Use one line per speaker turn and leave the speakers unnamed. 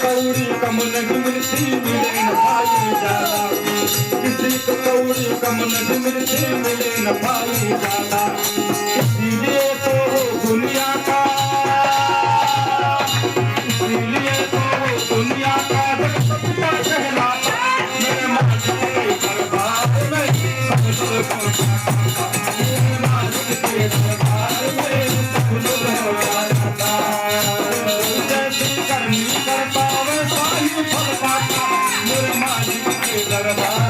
कौड़ी कम नहीं मिलती मिले न भाई ज्यादा, किसी को कौड़ी कम नहीं मिलती मिले न भाई ज्यादा। इसीलिए तो दुनिया का, इसीलिए तो दुनिया का सबका कहलाता, मेरे मालिक के दरबार में सब लोग पहुंचाता, मेरे मालिक के दरबार में सब लोग पहुंचाता। जैसी करनी करता वैसा ही फल पाता, मेरे मालिक के दरबार